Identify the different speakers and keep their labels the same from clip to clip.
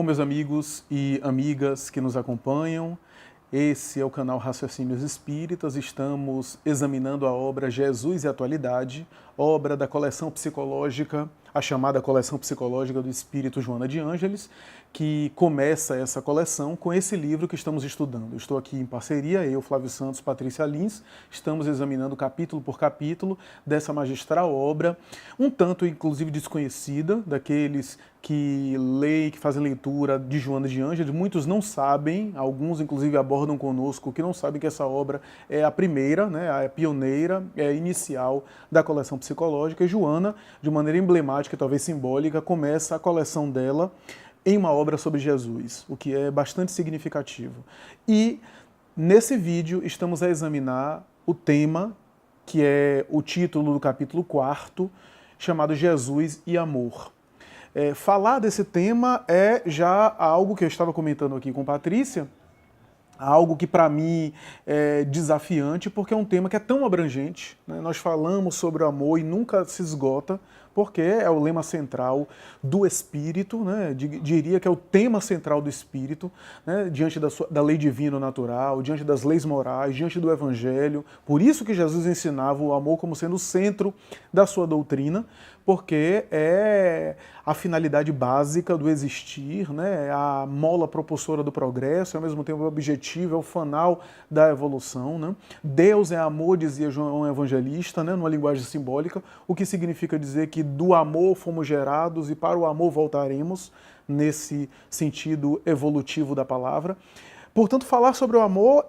Speaker 1: Bom, meus amigos e amigas que nos acompanham, esse é o canal Raciocínios Espíritas. Estamos examinando a obra Jesus e Atualidade, obra da coleção psicológica, a chamada coleção psicológica do Espírito Joana de Ângeles, que começa essa coleção com esse livro que estamos estudando. Eu estou aqui em parceria, eu, Flávio Santos, Patrícia Lins, estamos examinando capítulo por capítulo dessa magistral obra, um tanto inclusive desconhecida, daqueles que leem, que fazem leitura de Joana de Ângeles. Muitos não sabem, alguns inclusive abordam conosco que não sabem que essa obra é a primeira, né, a pioneira, é a inicial da coleção psicológica. E Joana, de maneira emblemática e talvez simbólica, começa a coleção dela em uma obra sobre Jesus, o que é bastante significativo. E nesse vídeo estamos a examinar o tema, que é o título do capítulo 4, chamado Jesus e Amor. Falar desse tema é já algo que eu estava comentando aqui com Patrícia, algo que para mim é desafiante, porque é um tema que é tão abrangente, né? Nós falamos sobre o amor e nunca se esgota, porque é o lema central do Espírito, né? Diria que é o tema central do Espírito, né? Diante da lei divina natural, diante das leis morais, diante do Evangelho. Por isso que Jesus ensinava o amor como sendo o centro da sua doutrina, porque é a finalidade básica do existir, né? É a mola propulsora do progresso, ao mesmo tempo o objetivo, é o fanal da evolução, né? Deus é amor, dizia João Evangelista, né? Numa linguagem simbólica, o que significa dizer que do amor fomos gerados e para o amor voltaremos, nesse sentido evolutivo da palavra. Portanto, falar sobre o amor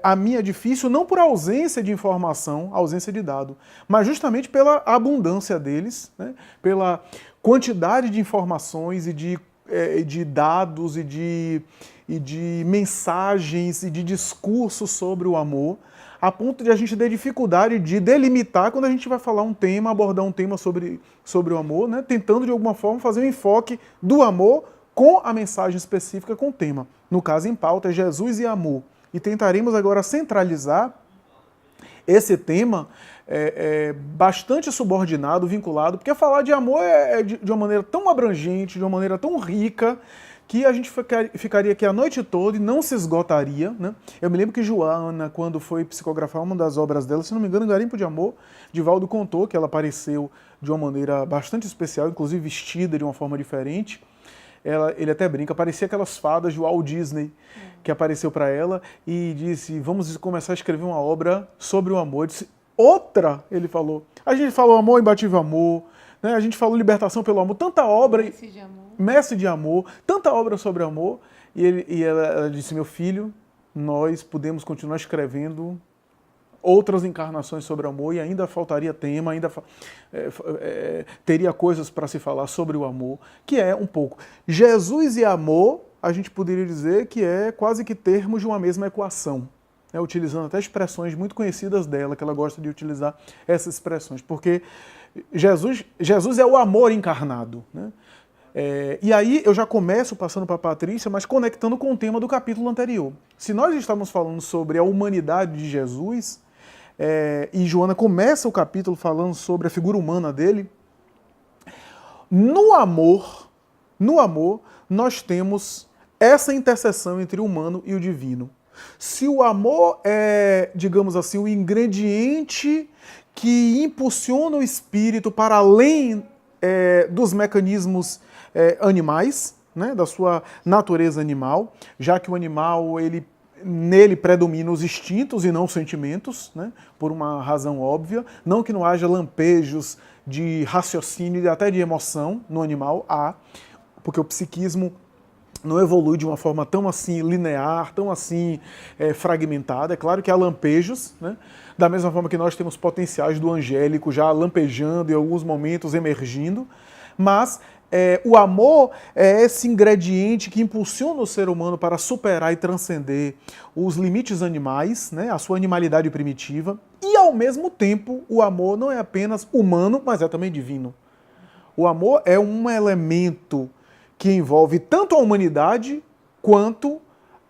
Speaker 1: a mim é difícil, não por ausência de informação, ausência de dado, mas justamente pela abundância deles, né? Pela quantidade de informações e de dados e de mensagens e de discursos sobre o amor, a ponto de a gente ter dificuldade de delimitar quando a gente vai falar um tema, abordar um tema sobre o amor, né? Tentando de alguma forma fazer um enfoque do amor com a mensagem específica com o tema. No caso em pauta é Jesus e Amor. E tentaremos agora centralizar esse tema bastante subordinado, vinculado, porque falar de amor de uma maneira tão abrangente, de uma maneira tão rica, que a gente ficaria aqui a noite toda e não se esgotaria, né? Eu me lembro que Joana, quando foi psicografar uma das obras dela, se não me engano, Garimpo de Amor, Divaldo contou que ela apareceu de uma maneira bastante especial, inclusive vestida de uma forma diferente. Ele até brinca, parecia aquelas fadas de Walt Disney, que apareceu para ela e disse, vamos começar a escrever uma obra sobre o amor. Eu disse, outra, ele falou. A gente falou amor, imbatível amor, né? A gente falou libertação pelo amor, tanta obra, mestre de amor, tanta obra sobre amor. E ela disse, meu filho, nós podemos continuar escrevendo outras encarnações sobre o amor e ainda faltaria tema, ainda teria coisas para se falar sobre o amor, que é um pouco. Jesus e amor, a gente poderia dizer que é quase que termos de uma mesma equação, né? Utilizando até expressões muito conhecidas dela, que ela gosta de utilizar essas expressões, porque Jesus é o amor encarnado, né? E aí eu já começo passando para a Patrícia, mas conectando com o tema do capítulo anterior. Se nós estamos falando sobre a humanidade de Jesus, e Joana começa o capítulo falando sobre a figura humana dele, no amor, nós temos essa interseção entre o humano e o divino. Se o amor é, digamos assim, o ingrediente que impulsiona o espírito para além dos mecanismos animais, né, da sua natureza animal, já que o animal, nele predominam os instintos e não os sentimentos, né, por uma razão óbvia. Não que não haja lampejos de raciocínio e até de emoção no animal, porque o psiquismo não evolui de uma forma tão assim linear, tão assim fragmentada. É claro que há lampejos, né, da mesma forma que nós temos potenciais do angélico já lampejando em alguns momentos, emergindo, mas o amor é esse ingrediente que impulsiona o ser humano para superar e transcender os limites animais, né, a sua animalidade primitiva, e ao mesmo tempo o amor não é apenas humano, mas é também divino. O amor é um elemento que envolve tanto a humanidade quanto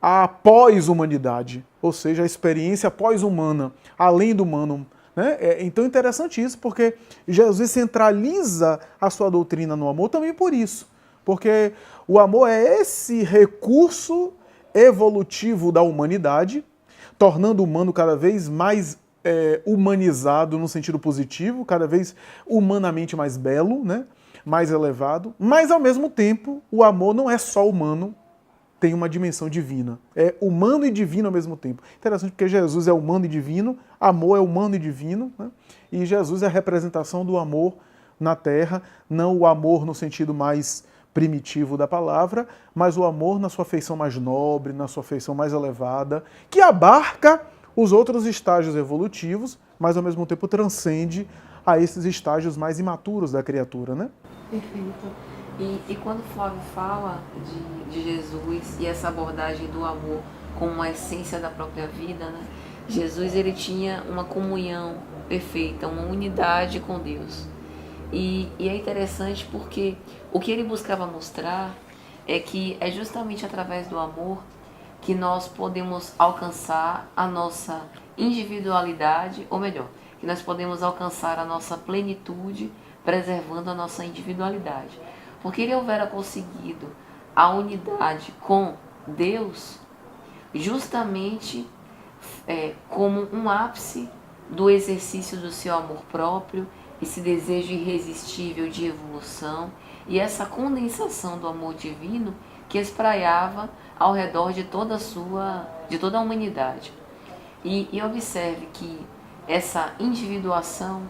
Speaker 1: a pós-humanidade, ou seja, a experiência pós-humana, além do humano. Então é interessante isso, porque Jesus centraliza a sua doutrina no amor também por isso. Porque o amor é esse recurso evolutivo da humanidade, tornando o humano cada vez mais humanizado no sentido positivo, cada vez humanamente mais belo, né? Mais elevado, mas ao mesmo tempo o amor não é só humano, tem uma dimensão divina. É humano e divino ao mesmo tempo. Interessante porque Jesus é humano e divino, amor é humano e divino, né? E Jesus é a representação do amor na Terra, não o amor no sentido mais primitivo da palavra, mas o amor na sua feição mais nobre, na sua feição mais elevada, que abarca os outros estágios evolutivos, mas ao mesmo tempo transcende a esses estágios mais imaturos da criatura, né?
Speaker 2: Perfeito. E quando o Flávio fala de Jesus e essa abordagem do amor como uma essência da própria vida, né? Jesus, ele tinha uma comunhão perfeita, uma unidade com Deus. E é interessante porque o que ele buscava mostrar é que é justamente através do amor que nós podemos alcançar a nossa individualidade, ou melhor, que nós podemos alcançar a nossa plenitude, preservando a nossa individualidade. Porque ele houvera conseguido a unidade com Deus justamente como um ápice do exercício do seu amor próprio, esse desejo irresistível de evolução e essa condensação do amor divino que espraiava ao redor de toda a humanidade. E observe que essa individuação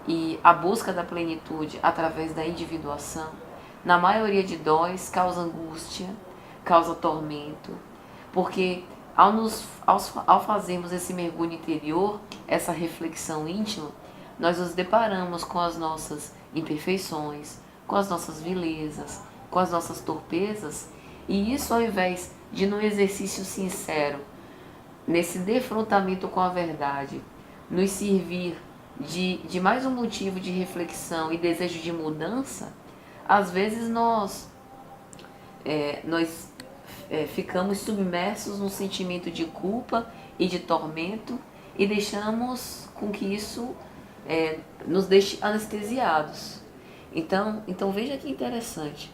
Speaker 2: e a busca da plenitude através da individuação, na maioria de nós, causa angústia, causa tormento, porque ao fazermos esse mergulho interior, essa reflexão íntima, nós nos deparamos com as nossas imperfeições, com as nossas vilezas, com as nossas torpezas, e isso, ao invés de, num exercício sincero, nesse defrontamento com a verdade, nos servir de mais um motivo de reflexão e desejo de mudança, às vezes nós ficamos submersos num sentimento de culpa e de tormento e deixamos com que isso nos deixe anestesiados. Então veja que interessante.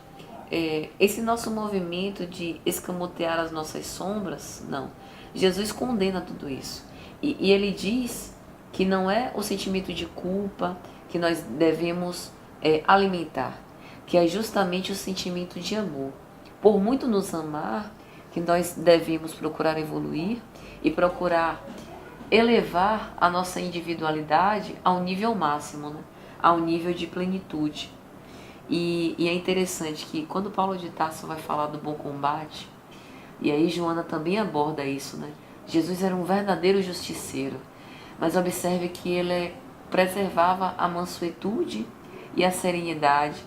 Speaker 2: Esse nosso movimento de escamotear as nossas sombras, não. Jesus condena tudo isso. E ele diz que não é o sentimento de culpa que nós devemos alimentar, que é justamente o sentimento de amor. Por muito nos amar, que nós devemos procurar evoluir e procurar elevar a nossa individualidade ao nível máximo, né? Ao nível de plenitude. E é interessante que quando Paulo de Tarso vai falar do bom combate, e aí Joana também aborda isso, né? Jesus era um verdadeiro justiceiro, mas observe que ele preservava a mansuetude e a serenidade,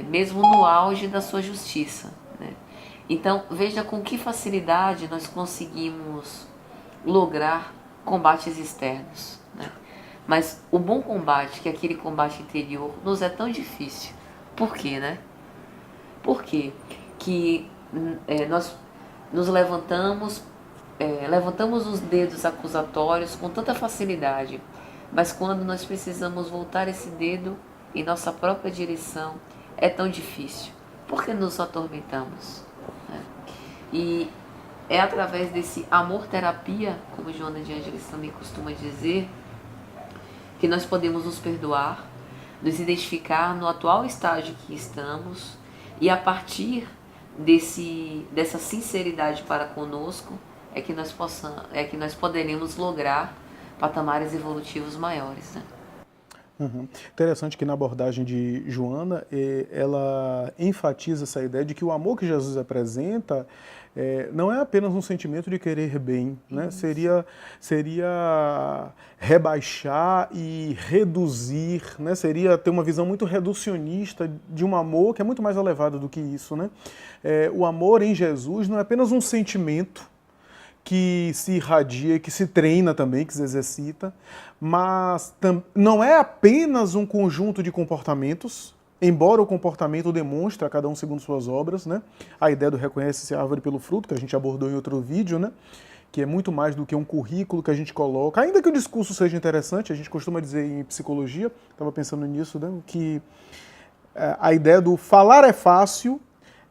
Speaker 2: mesmo no auge da sua justiça, né? Então veja com que facilidade nós conseguimos lograr combates externos, né? Mas o bom combate, que é aquele combate interior, nos é tão difícil. Por quê, né? Por quê? Que nós nos levantamos os dedos acusatórios com tanta facilidade, mas quando nós precisamos voltar esse dedo em nossa própria direção, é tão difícil. Por que nos atormentamos? E é através desse amor-terapia, como Joana de Ângeles também costuma dizer, que nós podemos nos perdoar, nos identificar no atual estágio que estamos e a partir dessa sinceridade para conosco é que nós poderemos lograr patamares evolutivos maiores, né?
Speaker 1: Uhum. Interessante que na abordagem de Joana, ela enfatiza essa ideia de que o amor que Jesus apresenta não é apenas um sentimento de querer bem, né? Seria rebaixar e reduzir, né? Seria ter uma visão muito reducionista de um amor que é muito mais elevado do que isso, né? O amor em Jesus não é apenas um sentimento que se irradia, que se treina também, que se exercita, mas não é apenas um conjunto de comportamentos, embora o comportamento demonstre a cada um segundo suas obras, né? A ideia do reconhece-se a árvore pelo fruto, que a gente abordou em outro vídeo, né? Que é muito mais do que um currículo que a gente coloca, ainda que o discurso seja interessante, a gente costuma dizer em psicologia, estava pensando nisso, né? Que a ideia do falar é fácil,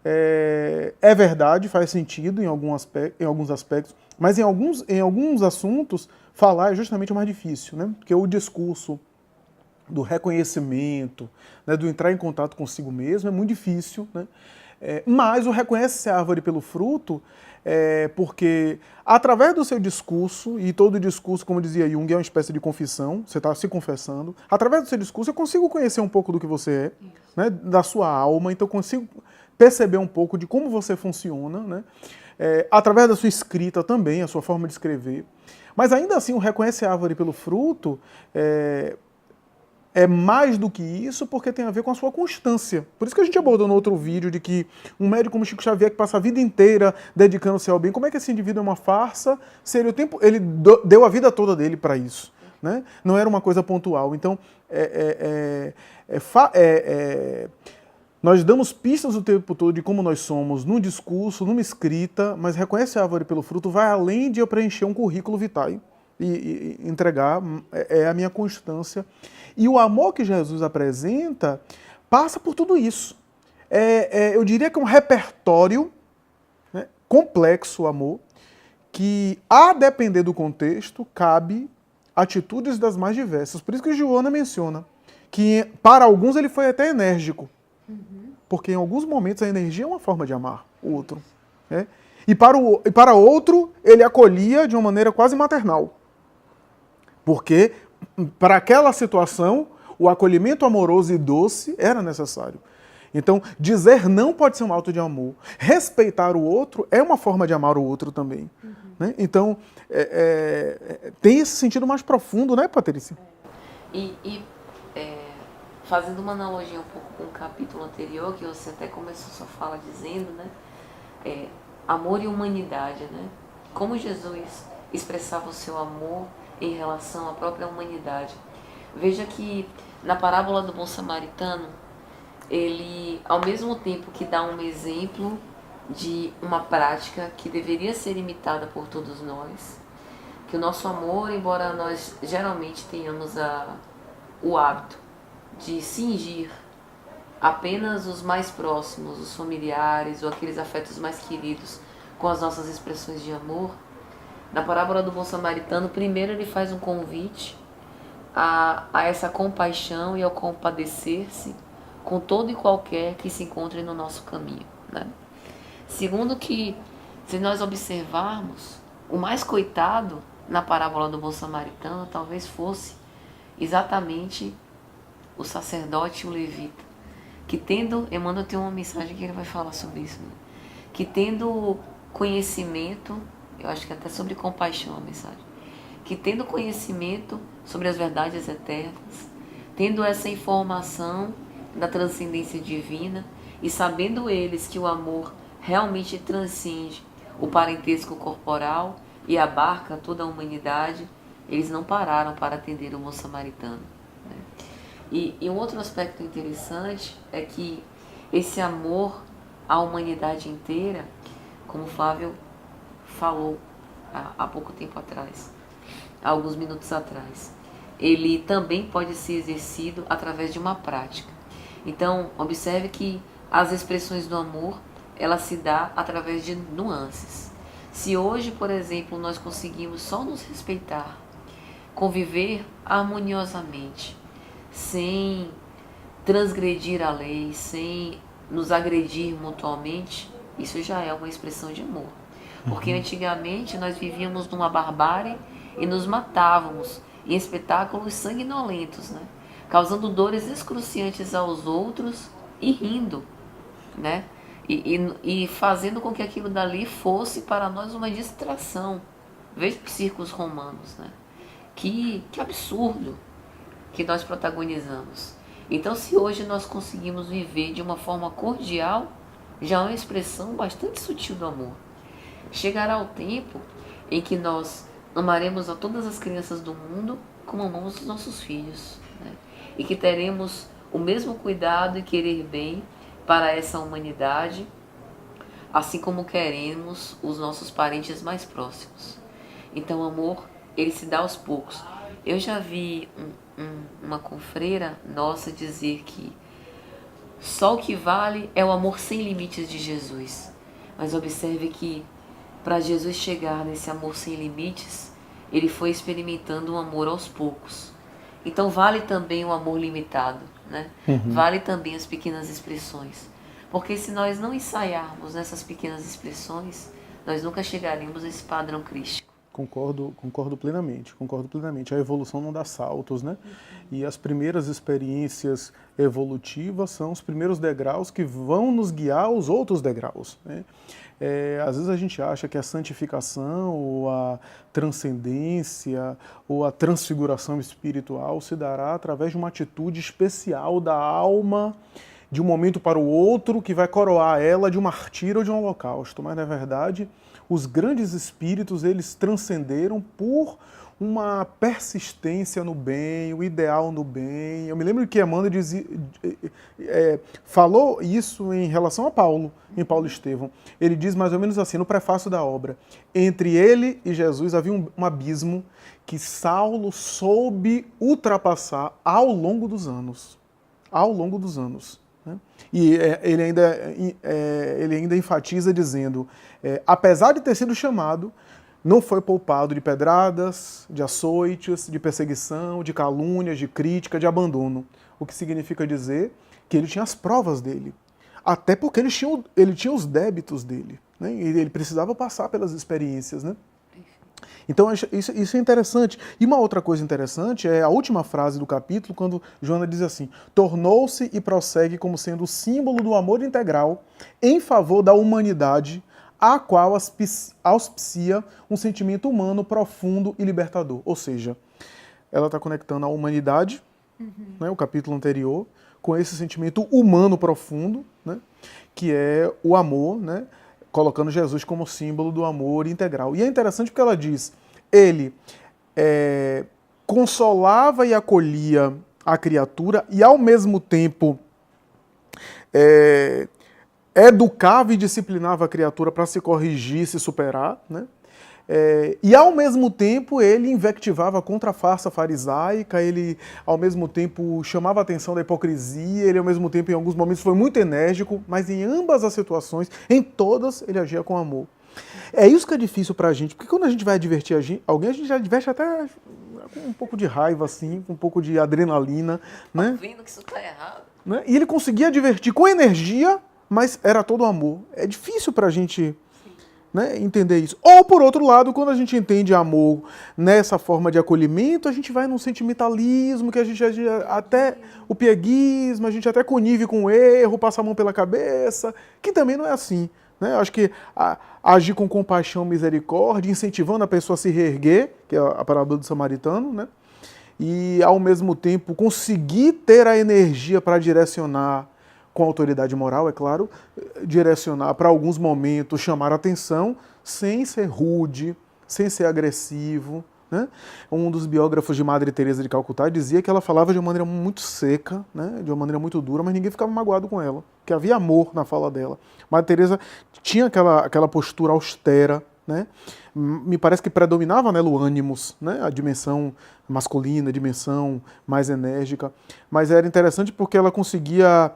Speaker 1: é verdade, faz sentido em alguns aspectos, mas em alguns assuntos, falar é justamente o mais difícil, né? Porque o discurso do reconhecimento, né, do entrar em contato consigo mesmo é muito difícil, né? Mas o reconhece a árvore pelo fruto, porque através do seu discurso, e todo discurso, como dizia Jung, é uma espécie de confissão, você está se confessando, através do seu discurso eu consigo conhecer um pouco do que você é, né, da sua alma, então eu consigo perceber um pouco de como você funciona, né? Através da sua escrita também, a sua forma de escrever. Mas ainda assim, o reconhece a árvore pelo fruto é mais do que isso, porque tem a ver com a sua constância. Por isso que a gente abordou no outro vídeo de que um médico como Chico Xavier, que passa a vida inteira dedicando-se ao bem, como é que esse indivíduo é uma farsa se ele deu a vida toda dele para isso, né? Não era uma coisa pontual. Então, nós damos pistas o tempo todo de como nós somos num discurso, numa escrita, mas reconhece a árvore pelo fruto vai além de eu preencher um currículo vitae e entregar, a minha constância. E o amor que Jesus apresenta passa por tudo isso. Eu diria que é um repertório, né, complexo, o amor, que, a depender do contexto, cabe atitudes das mais diversas. Por isso que Joana menciona que, para alguns, ele foi até enérgico. Porque em alguns momentos a energia é uma forma de amar o outro. Né? E para outro, ele acolhia de uma maneira quase maternal. Porque, para aquela situação, o acolhimento amoroso e doce era necessário. Então, dizer não pode ser um ato de amor. Respeitar o outro é uma forma de amar o outro também. Né? Então, tem esse sentido mais profundo, né, Patrícia?
Speaker 2: Fazendo uma analogia um pouco com o capítulo anterior, que você até começou sua fala dizendo, né? Amor e humanidade, né? Como Jesus expressava o seu amor em relação à própria humanidade. Veja que na parábola do bom samaritano, ele, ao mesmo tempo que dá um exemplo de uma prática que deveria ser imitada por todos nós, que o nosso amor, embora nós geralmente tenhamos o hábito de cingir apenas os mais próximos, os familiares ou aqueles afetos mais queridos com as nossas expressões de amor, na parábola do bom samaritano, primeiro ele faz um convite a essa compaixão e ao compadecer-se com todo e qualquer que se encontre no nosso caminho, né? Segundo que, se nós observarmos, o mais coitado na parábola do bom samaritano talvez fosse exatamente o sacerdote e o levita, que tendo, Emmanuel tem uma mensagem que ele vai falar sobre isso, né? Que tendo conhecimento, eu acho que até sobre compaixão a mensagem, que tendo conhecimento sobre as verdades eternas, tendo essa informação da transcendência divina e sabendo eles que o amor realmente transcende o parentesco corporal e abarca toda a humanidade, eles não pararam para atender o bom samaritano. E um outro aspecto interessante é que esse amor à humanidade inteira, como o Flávio falou há pouco tempo atrás, há alguns minutos atrás, ele também pode ser exercido através de uma prática. Então, observe que as expressões do amor, ela se dá através de nuances. Se hoje, por exemplo, nós conseguimos só nos respeitar, conviver harmoniosamente, sem transgredir a lei, sem nos agredir mutuamente, isso já é uma expressão de amor. Porque antigamente nós vivíamos numa barbárie e nos matávamos em espetáculos sanguinolentos, né? Causando dores excruciantes aos outros e rindo, né? E fazendo com que aquilo dali fosse para nós uma distração. Veja os circos romanos, né? Que absurdo que nós protagonizamos. Então, se hoje nós conseguimos viver de uma forma cordial, já é uma expressão bastante sutil do amor. Chegará o tempo em que nós amaremos a todas as crianças do mundo como amamos os nossos filhos, né? E que teremos o mesmo cuidado e querer bem para essa humanidade, assim como queremos os nossos parentes mais próximos. Então o amor, ele se dá aos poucos. Eu já vi uma confreira nossa dizer que Só o que vale é o amor sem limites de Jesus. Mas observe que para Jesus chegar nesse amor sem limites, ele foi experimentando um amor aos poucos. Então vale também o amor limitado, né? Vale também as pequenas expressões. Porque se nós não ensaiarmos nessas pequenas expressões, nós nunca chegaremos a esse padrão crístico.
Speaker 1: Concordo plenamente, concordo plenamente. A evolução não dá saltos, né? E as primeiras experiências evolutivas são os primeiros degraus que vão nos guiar aos outros degraus, né? Às vezes a gente acha que a santificação, ou a transcendência, ou a transfiguração espiritual se dará através de uma atitude especial da alma, de um momento para o outro, que vai coroar ela de um martírio ou de um holocausto. Mas, na verdade, os grandes espíritos, eles transcenderam por uma persistência no bem, o ideal no bem. Eu me lembro que Emmanuel falou isso em relação a Paulo, em Paulo Estevão. Ele diz mais ou menos assim, no prefácio da obra: entre ele e Jesus havia um abismo que Saulo soube ultrapassar ao longo dos anos. Ao longo dos anos. E ele ainda enfatiza dizendo, apesar de ter sido chamado, não foi poupado de pedradas, de açoites, de perseguição, de calúnias, de crítica, de abandono. O que significa dizer que ele tinha as provas dele. Até porque ele tinha os débitos dele, né? E ele precisava passar pelas experiências, né? Então isso é interessante. E uma outra coisa interessante é a última frase do capítulo, quando Joana diz assim: tornou-se e prossegue como sendo o símbolo do amor integral em favor da humanidade, a qual auspicia um sentimento humano profundo e libertador. Ou seja, ela está conectando a humanidade, né, o capítulo anterior, com esse sentimento humano profundo, né, que é o amor, né, colocando Jesus como símbolo do amor integral. E é interessante porque ela diz, ele consolava e acolhia a criatura e, ao mesmo tempo, educava e disciplinava a criatura para se corrigir, se superar, né? E, ao mesmo tempo, ele invectivava contra a farsa farisaica, ele, ao mesmo tempo, chamava a atenção da hipocrisia, ele, ao mesmo tempo, em alguns momentos, foi muito enérgico, mas em ambas as situações, em todas, ele agia com amor. É isso que é difícil pra gente, porque quando a gente vai divertir alguém, a gente já diverte até com um pouco de raiva, assim, com um pouco de adrenalina, né?
Speaker 2: Vendo que isso tá errado.
Speaker 1: Né? E ele conseguia divertir com energia, mas era todo amor. É difícil pra gente, né, entender isso. Ou, por outro lado, quando a gente entende amor nessa forma de acolhimento, a gente vai num sentimentalismo, que a gente até o pieguismo, a gente até connive com o erro, passa a mão pela cabeça, que também não é assim. Né? Acho que agir com compaixão, misericórdia, incentivando a pessoa a se reerguer, que é a parábola do samaritano, né? E, ao mesmo tempo, conseguir ter a energia para direcionar, com autoridade moral, é claro, direcionar para alguns momentos, chamar a atenção, sem ser rude, sem ser agressivo. Né? Um dos biógrafos de Madre Teresa de Calcutá dizia que ela falava de uma maneira muito seca, né? De uma maneira muito dura, mas ninguém ficava magoado com ela, que havia amor na fala dela. Madre Teresa tinha aquela postura austera, né? Me parece que predominava nela o ânimos, né? A dimensão masculina, a dimensão mais enérgica, mas era interessante porque ela conseguia,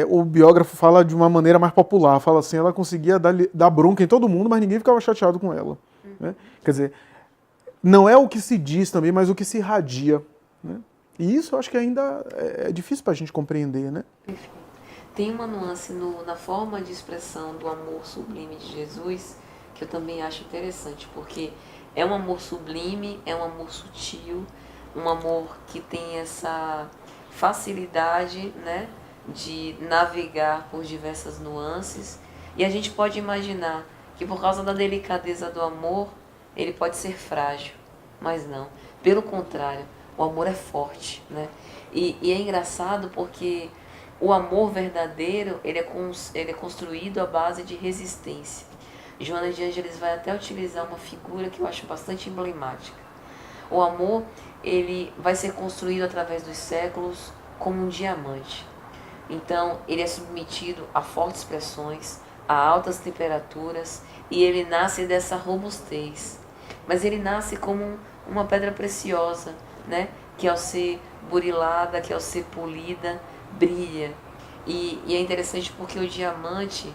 Speaker 1: o biógrafo fala de uma maneira mais popular, fala assim, ela conseguia dar bronca em todo mundo, mas ninguém ficava chateado com ela. Né? Quer dizer, não é o que se diz também, mas o que se irradia. Né? E isso eu acho que ainda é difícil para a gente compreender. Né?
Speaker 2: Tem uma nuance na forma de expressão do amor sublime de Jesus que eu também acho interessante, porque é um amor sublime, é um amor sutil, um amor que tem essa facilidade, né, de navegar por diversas nuances, e a gente pode imaginar que por causa da delicadeza do amor, ele pode ser frágil, mas não. Pelo contrário, o amor é forte, né? E é engraçado porque o amor verdadeiro, ele é construído à base de resistência. Joana de Ângeles vai até utilizar uma figura que eu acho bastante emblemática. O amor, ele vai ser construído através dos séculos como um diamante. Então, ele é submetido a fortes pressões, a altas temperaturas, e ele nasce dessa robustez. Mas ele nasce como uma pedra preciosa, né? Que ao ser burilada, que ao ser polida, brilha. E é interessante porque o diamante,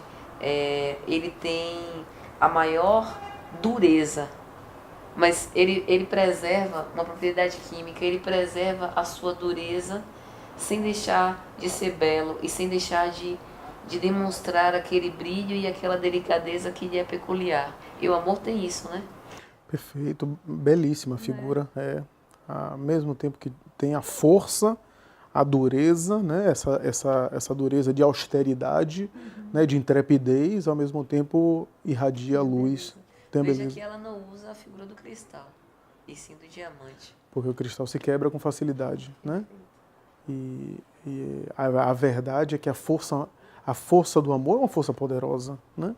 Speaker 2: ele tem a maior dureza, mas ele preserva uma propriedade química, ele preserva a sua dureza sem deixar de ser belo e sem deixar de demonstrar aquele brilho e aquela delicadeza que lhe é peculiar. E o amor tem isso, né?
Speaker 1: Perfeito, belíssima figura. Ao mesmo tempo que tem a força, a dureza, né? essa dureza de austeridade, né? De intrepidez, ao mesmo tempo irradia a luz.
Speaker 2: Veja que ela não usa a figura do cristal, e sim do diamante.
Speaker 1: Porque o cristal se quebra com facilidade, né? E a verdade é que a força do amor é uma força poderosa, né?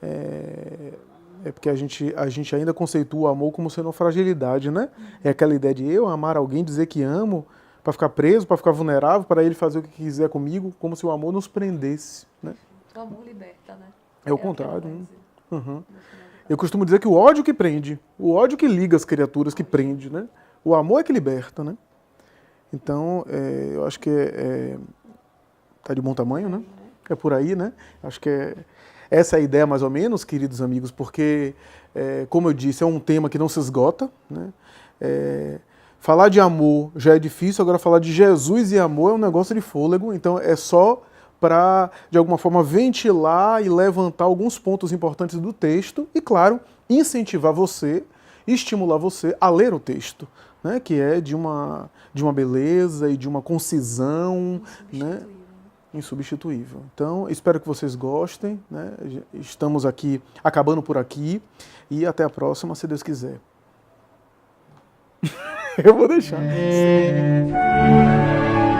Speaker 1: É porque a gente ainda conceitua o amor como sendo uma fragilidade, né? É aquela ideia de eu amar alguém, dizer que amo, para ficar preso, para ficar vulnerável, para ele fazer o que quiser comigo, como se o amor nos prendesse, né?
Speaker 2: O amor liberta, né?
Speaker 1: É o contrário, né? Eu costumo dizer que o ódio que prende, o ódio que liga as criaturas, que prende, né? O amor é que liberta, né? Então, eu acho que tá de bom tamanho, né? É por aí, né? Acho que essa é a ideia mais ou menos, queridos amigos, porque, como eu disse, é um tema que não se esgota, né? Falar de amor já é difícil, agora falar de Jesus e amor é um negócio de fôlego, então é só para, de alguma forma, ventilar e levantar alguns pontos importantes do texto e, claro, incentivar você, estimular você a ler o texto, né, que é de uma beleza e de uma concisão, né, insubstituível. Então, espero que vocês gostem, né, estamos aqui, acabando por aqui, e até a próxima, se Deus quiser. Eu vou deixar.